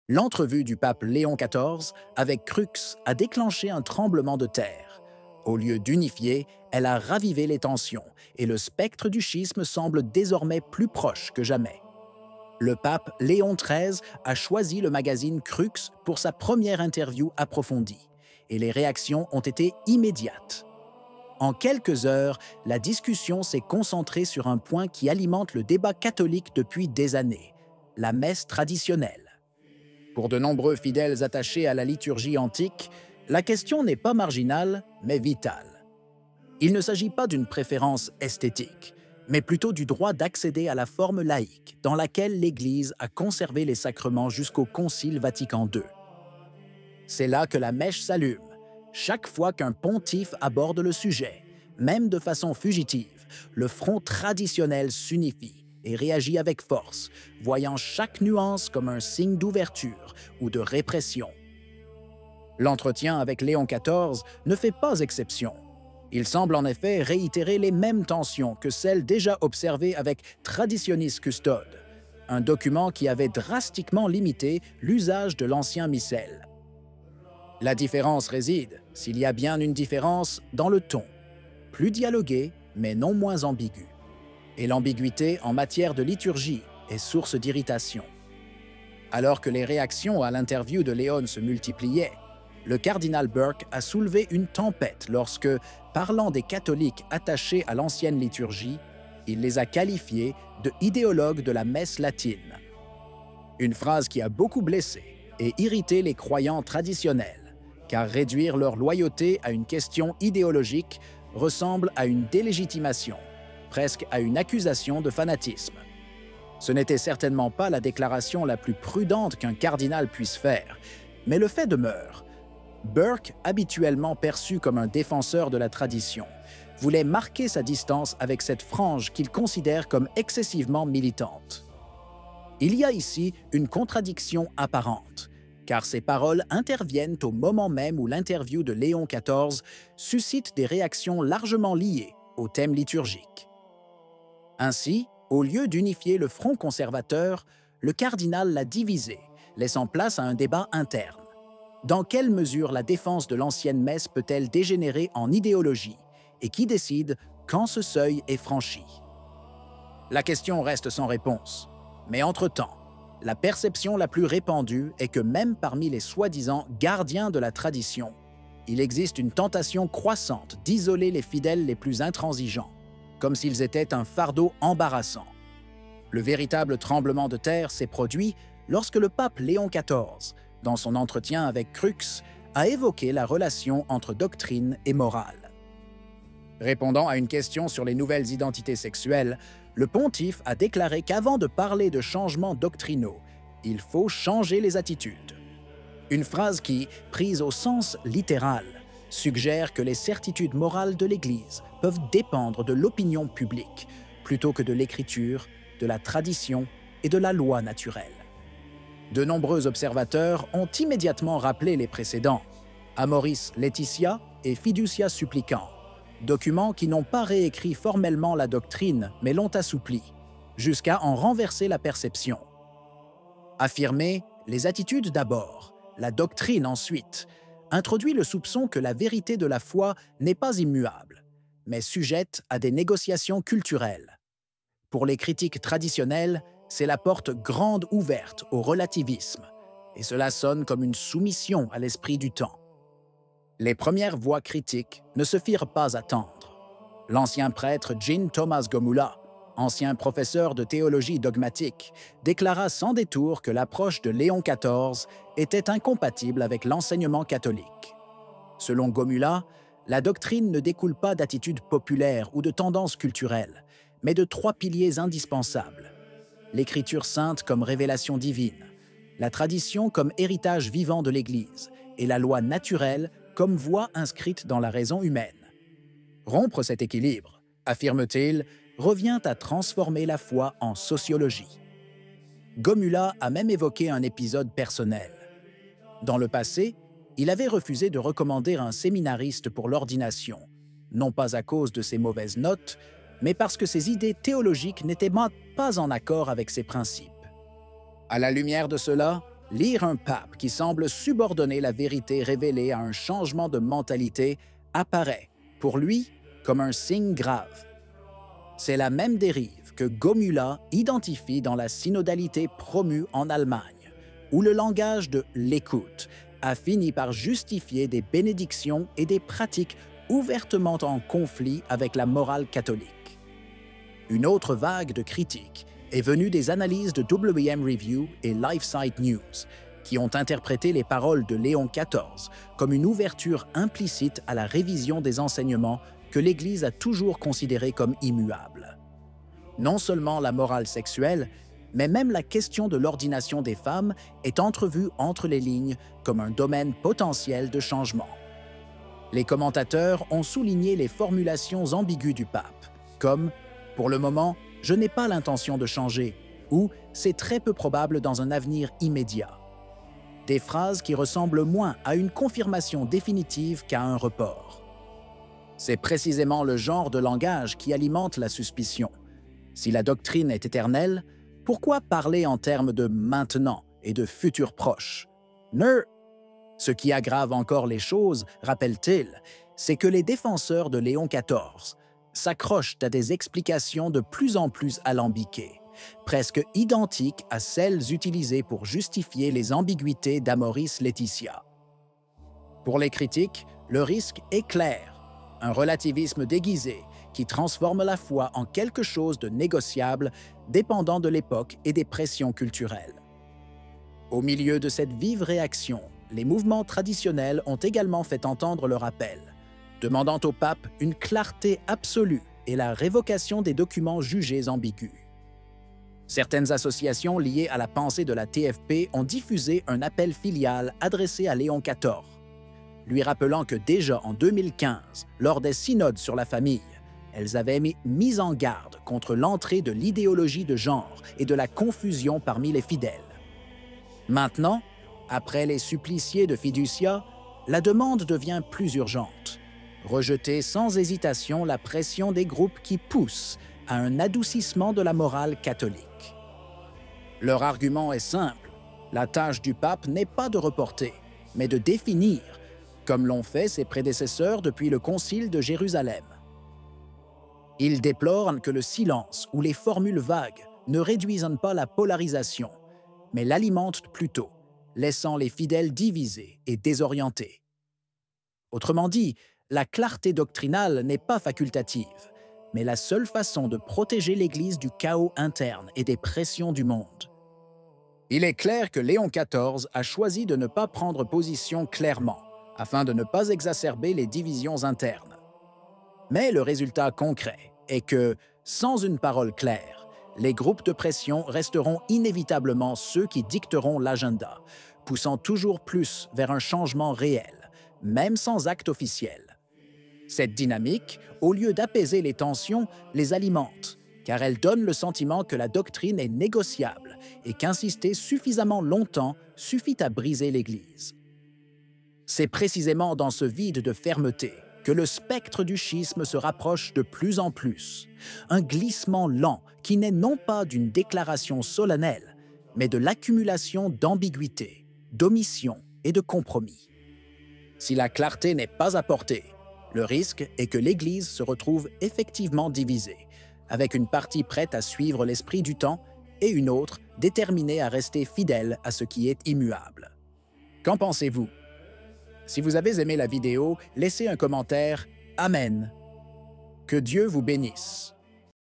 L'entrevue du pape Léon XIV avec Crux a déclenché un tremblement de terre. Au lieu d'unifier, elle a ravivé les tensions et le spectre du schisme semble désormais plus proche que jamais. Le pape Léon XIII a choisi le magazine Crux pour sa première interview approfondie et les réactions ont été immédiates. En quelques heures, la discussion s'est concentrée sur un point qui alimente le débat catholique depuis des années, la messe traditionnelle. Pour de nombreux fidèles attachés à la liturgie antique, la question n'est pas marginale, mais vitale. Il ne s'agit pas d'une préférence esthétique, mais plutôt du droit d'accéder à la forme laïque dans laquelle l'Église a conservé les sacrements jusqu'au Concile Vatican II. C'est là que la mèche s'allume, chaque fois qu'un pontife aborde le sujet, même de façon fugitive, le front traditionnel s'unifie et réagit avec force, voyant chaque nuance comme un signe d'ouverture ou de répression. L'entretien avec Léon XIV ne fait pas exception. Il semble en effet réitérer les mêmes tensions que celles déjà observées avec Traditionis Custode, un document qui avait drastiquement limité l'usage de l'ancien missel. La différence réside, s'il y a bien une différence, dans le ton, plus dialogué mais non moins ambigu. Et l'ambiguïté en matière de liturgie est source d'irritation. Alors que les réactions à l'interview de Léon se multipliaient, le cardinal Burke a soulevé une tempête lorsque, parlant des catholiques attachés à l'ancienne liturgie, il les a qualifiés de idéologues de la messe latine. Une phrase qui a beaucoup blessé et irrité les croyants traditionnels, car réduire leur loyauté à une question idéologique ressemble à une délégitimation, presque à une accusation de fanatisme. Ce n'était certainement pas la déclaration la plus prudente qu'un cardinal puisse faire, mais le fait demeure. Burke, habituellement perçu comme un défenseur de la tradition, voulait marquer sa distance avec cette frange qu'il considère comme excessivement militante. Il y a ici une contradiction apparente, car ces paroles interviennent au moment même où l'interview de Léon XIV suscite des réactions largement liées au thème liturgique. Ainsi, au lieu d'unifier le front conservateur, le cardinal l'a divisé, laissant place à un débat interne. Dans quelle mesure la défense de l'ancienne messe peut-elle dégénérer en idéologie et qui décide quand ce seuil est franchi? La question reste sans réponse. Mais entre-temps, la perception la plus répandue est que même parmi les soi-disant gardiens de la tradition, il existe une tentation croissante d'isoler les fidèles les plus intransigeants, comme s'ils étaient un fardeau embarrassant. Le véritable tremblement de terre s'est produit lorsque le pape Léon XIV, dans son entretien avec Crux, a évoqué la relation entre doctrine et morale. Répondant à une question sur les nouvelles identités sexuelles, le pontife a déclaré qu'avant de parler de changements doctrinaux, il faut changer les attitudes. Une phrase qui, prise au sens littéral, suggère que les certitudes morales de l'Église peuvent dépendre de l'opinion publique plutôt que de l'écriture, de la tradition et de la loi naturelle. De nombreux observateurs ont immédiatement rappelé les précédents, Amoris Laetitia et Fiducia Supplicans, documents qui n'ont pas réécrit formellement la doctrine mais l'ont assouplie, jusqu'à en renverser la perception. Affirmer les attitudes d'abord, la doctrine ensuite, introduit le soupçon que la vérité de la foi n'est pas immuable, mais sujette à des négociations culturelles. Pour les critiques traditionnels, c'est la porte grande ouverte au relativisme, et cela sonne comme une soumission à l'esprit du temps. Les premières voix critiques ne se firent pas attendre. L'ancien prêtre Jean Thomas Gomula, ancien professeur de théologie dogmatique, déclara sans détour que l'approche de Léon XIV était incompatible avec l'enseignement catholique. Selon Gomula, la doctrine ne découle pas d'attitudes populaires ou de tendances culturelles, mais de trois piliers indispensables. L'Écriture sainte comme révélation divine, la tradition comme héritage vivant de l'Église et la loi naturelle comme voie inscrite dans la raison humaine. Rompre cet équilibre, affirme-t-il, revient à transformer la foi en sociologie. Gomula a même évoqué un épisode personnel. Dans le passé, il avait refusé de recommander un séminariste pour l'ordination, non pas à cause de ses mauvaises notes, mais parce que ses idées théologiques n'étaient pas en accord avec ses principes. À la lumière de cela, Lire un pape qui semble subordonner la vérité révélée à un changement de mentalité apparaît, pour lui, comme un signe grave. C'est la même dérive que Gomula identifie dans la synodalité promue en Allemagne, où le langage de l'écoute a fini par justifier des bénédictions et des pratiques ouvertement en conflit avec la morale catholique. Une autre vague de critiques est venue des analyses de WM Review et LifeSite News, qui ont interprété les paroles de Léon XIV comme une ouverture implicite à la révision des enseignements que l'Église a toujours considérés comme immuables. Non seulement la morale sexuelle, mais même la question de l'ordination des femmes est entrevue entre les lignes comme un domaine potentiel de changement. Les commentateurs ont souligné les formulations ambiguës du pape, comme « Pour le moment, je n'ai pas l'intention de changer » ou « C'est très peu probable dans un avenir immédiat ». Des phrases qui ressemblent moins à une confirmation définitive qu'à un report. C'est précisément le genre de langage qui alimente la suspicion. Si la doctrine est éternelle, pourquoi parler en termes de « maintenant » et de « futur proche » ? Ce qui aggrave encore les choses, rappelle-t-il, c'est que les défenseur de Léon XIV s'accrochent à des explications de plus en plus alambiquées, presque identiques à celles utilisées pour justifier les ambiguïtés d'Amoris Laetitia. Pour les critiques, le risque est clair, un relativisme déguisé qui transforme la foi en quelque chose de négociable dépendant de l'époque et des pressions culturelles. Au milieu de cette vive réaction, les mouvements traditionnels ont également fait entendre leur appel, demandant au pape une clarté absolue et la révocation des documents jugés ambigus. Certaines associations liées à la pensée de la TFP ont diffusé un appel filial adressé à Léon XIV, lui rappelant que déjà en 2015, lors des synodes sur la famille, elles avaient mis en garde contre l'entrée de l'idéologie de genre et de la confusion parmi les fidèles. Maintenant, après les suppliciés de Fiducia, la demande devient plus urgente. Rejeter sans hésitation la pression des groupes qui poussent à un adoucissement de la morale catholique. Leur argument est simple, la tâche du pape n'est pas de reporter, mais de définir, comme l'ont fait ses prédécesseurs depuis le Concile de Jérusalem. Ils déplorent que le silence ou les formules vagues ne réduisent pas la polarisation, mais l'alimentent plutôt, laissant les fidèles divisés et désorientés. Autrement dit, la clarté doctrinale n'est pas facultative, mais la seule façon de protéger l'Église du chaos interne et des pressions du monde. Il est clair que Léon XIV a choisi de ne pas prendre position clairement, afin de ne pas exacerber les divisions internes. Mais le résultat concret est que, sans une parole claire, les groupes de pression resteront inévitablement ceux qui dicteront l'agenda, poussant toujours plus vers un changement réel, même sans acte officiel. Cette dynamique, au lieu d'apaiser les tensions, les alimente, car elle donne le sentiment que la doctrine est négociable et qu'insister suffisamment longtemps suffit à briser l'Église. C'est précisément dans ce vide de fermeté que le spectre du schisme se rapproche de plus en plus, un glissement lent qui n'est non pas d'une déclaration solennelle, mais de l'accumulation d'ambiguïtés, d'omissions et de compromis. Si la clarté n'est pas apportée, le risque est que l'Église se retrouve effectivement divisée, avec une partie prête à suivre l'esprit du temps et une autre déterminée à rester fidèle à ce qui est immuable. Qu'en pensez-vous? Si vous avez aimé la vidéo, laissez un commentaire « Amen ». Que Dieu vous bénisse.